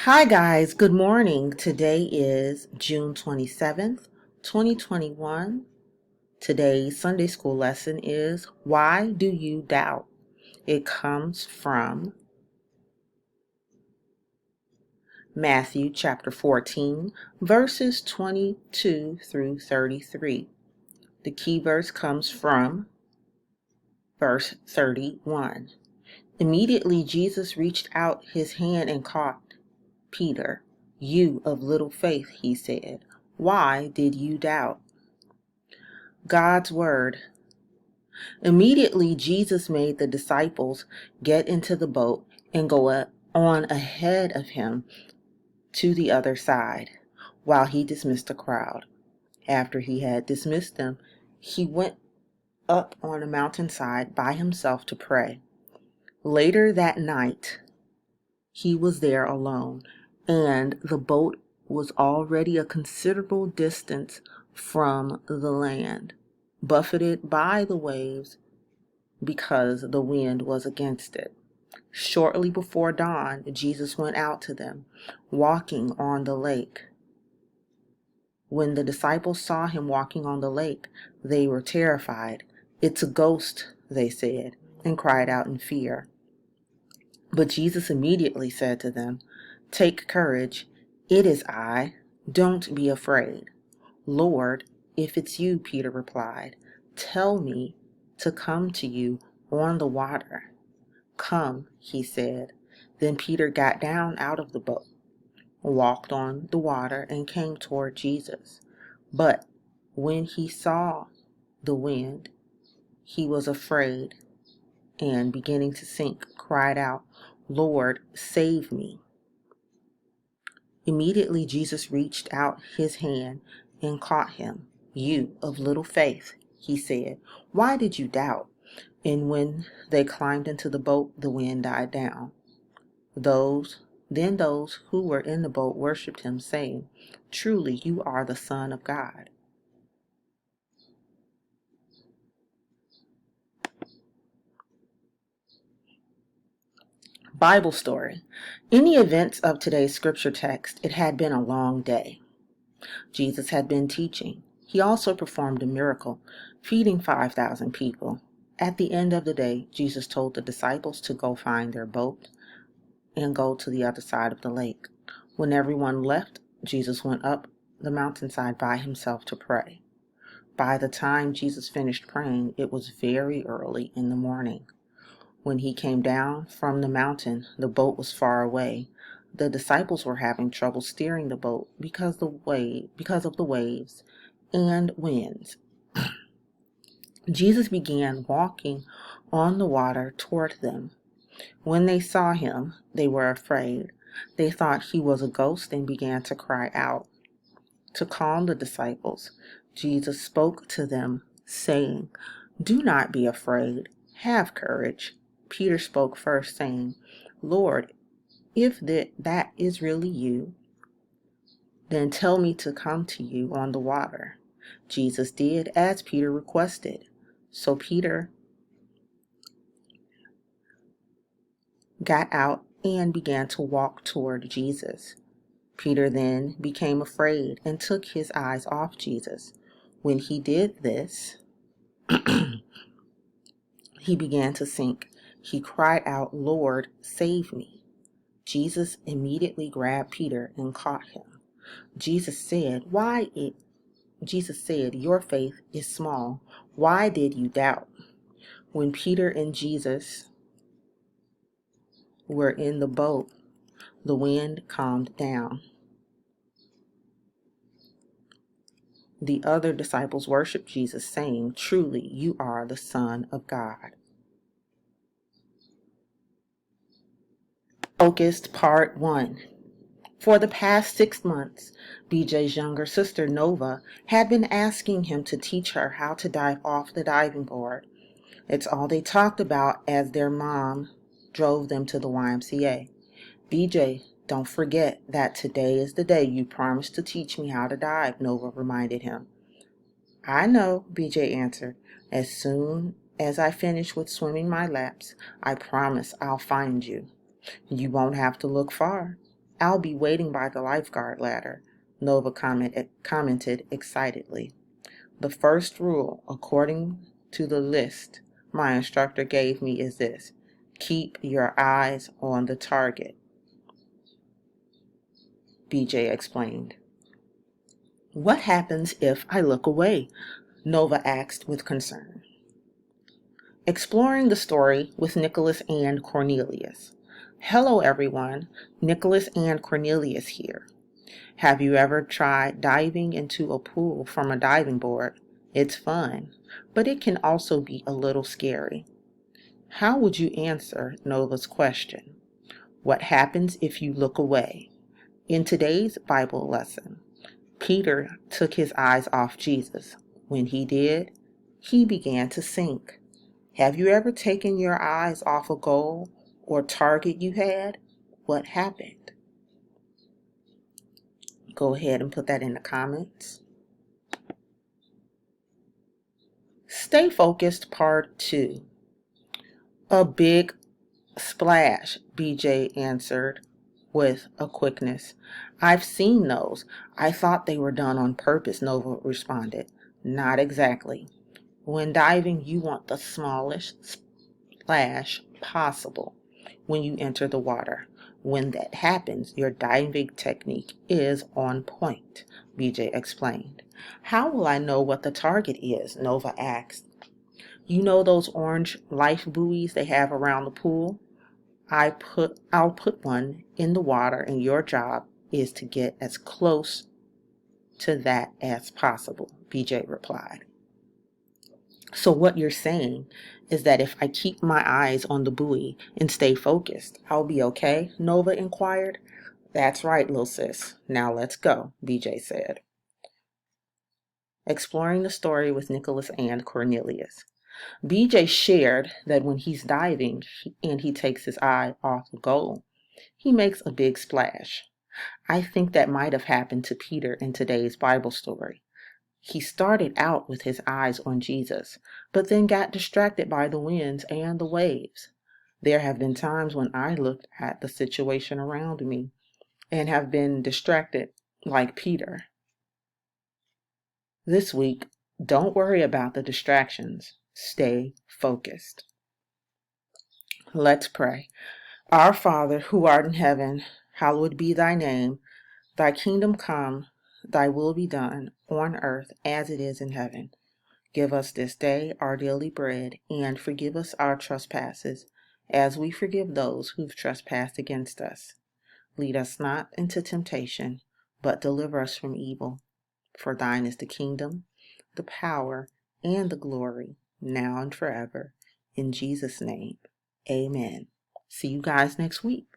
Hi, guys. Good morning. Today is June 27th, 2021. Today's Sunday school lesson is Why Do You Doubt? It comes from Matthew chapter 14, verses 22 through 33. The key verse comes from verse 31. Immediately Jesus reached out his hand and caught Peter. "You of little faith," he said, "why did you doubt?" God's Word. Immediately Jesus made the disciples get into the boat and go on ahead of him to the other side, while he dismissed the crowd. After he had dismissed them, he went up on a mountainside by himself to pray. Later that night, he was there alone, and the boat was already a considerable distance from the land, buffeted by the waves because the wind was against it. Shortly before dawn, Jesus went out to them, walking on the lake. When the disciples saw him walking on the lake, they were terrified. "It's a ghost," they said, and cried out in fear. But Jesus immediately said to them, "Take courage. It is I. Don't be afraid." "Lord, if it's you," Peter replied, "tell me to come to you on the water." "Come," he said. Then Peter got down out of the boat, walked on the water, and came toward Jesus. But when he saw the wind, he was afraid, and beginning to sink, cried out, "Lord, save me." Immediately Jesus reached out his hand and caught him. "You of little faith," he said, "why did you doubt?" And when they climbed into the boat, the wind died down. Then those who were in the boat worshipped him, saying, "Truly you are the Son of God." Bible story. In the events of today's scripture text, it had been a long day. Jesus had been teaching. He also performed a miracle, feeding 5,000 people. At the end of the day, Jesus told the disciples to go find their boat and go to the other side of the lake. When everyone left, Jesus went up the mountainside by himself to pray. By the time Jesus finished praying, it was very early in the morning. When he came down from the mountain, the boat was far away. The disciples were having trouble steering the boat because of the waves and winds. Jesus began walking on the water toward them. When they saw him, they were afraid. They thought he was a ghost and began to cry out. To calm the disciples, Jesus spoke to them, saying, "Do not be afraid. Have courage." Peter spoke first, saying, "Lord, if that is really you, then tell me to come to you on the water." Jesus did as Peter requested. So Peter got out and began to walk toward Jesus. Peter then became afraid and took his eyes off Jesus. When he did this, he began to sink. He cried out, "Lord, save me." Jesus immediately grabbed Peter and caught him. Jesus said, "Your faith is small. Why did you doubt?" When Peter and Jesus were in the boat, the wind calmed down. The other disciples worshiped Jesus, saying, "Truly, you are the Son of God." Focused Part 1. For the past 6 months, BJ's younger sister, Nova, had been asking him to teach her how to dive off the diving board. It's all they talked about as their mom drove them to the YMCA. "BJ, don't forget that today is the day you promised to teach me how to dive," Nova reminded him. "I know," BJ answered. "As soon as I finish with swimming my laps, I promise I'll find you. You won't have to look far." I'll be waiting by the lifeguard ladder, Nova commented excitedly. The first rule, according to the list my instructor gave me, is this: keep your eyes on the target, BJ explained. What happens if I look away? Nova asked with concern. Exploring the story with Nicholas and Cornelius. Hello everyone, Nicholas and Cornelius here. Have you ever tried diving into a pool from a diving board? It's fun, but it can also be a little scary. How would you answer Nova's question? What happens if you look away? In today's Bible lesson, Peter took his eyes off Jesus. When he did, he began to sink. Have you ever taken your eyes off a goal or target you had? What happened? Go ahead and put that in the comments. Stay Focused Part 2. A big splash, BJ answered with a quickness. I've seen those. I thought they were done on purpose, Nova responded. Not exactly. When diving, you want the smallest splash possible when you enter the water. When that happens, your diving technique is on point, BJ explained. How will I know what the target is? Nova asked. You know those orange life buoys they have around the pool? I'll put one in the water, and your job is to get as close to that as possible, BJ replied. So what you're saying is that if I keep my eyes on the buoy and stay focused, I'll be okay? Nova inquired. That's right, little sis. Now let's go, BJ said. Exploring the story with Nicholas and Cornelius. BJ shared that when he's diving and he takes his eye off the goal, he makes a big splash. I think that might have happened to Peter in today's Bible story. He started out with his eyes on Jesus, but then got distracted by the winds and the waves. There have been times when I looked at the situation around me and have been distracted like Peter. This week, don't worry about the distractions. Stay focused. Let's pray. Our Father, who art in heaven, hallowed be thy name. Thy kingdom come, thy will be done, on earth as it is in heaven. Give us this day our daily bread, and forgive us our trespasses, as we forgive those who've trespassed against us. Lead us not into temptation, but deliver us from evil. For thine is the kingdom, the power, and the glory, now and forever. In Jesus' name, amen. See you guys next week.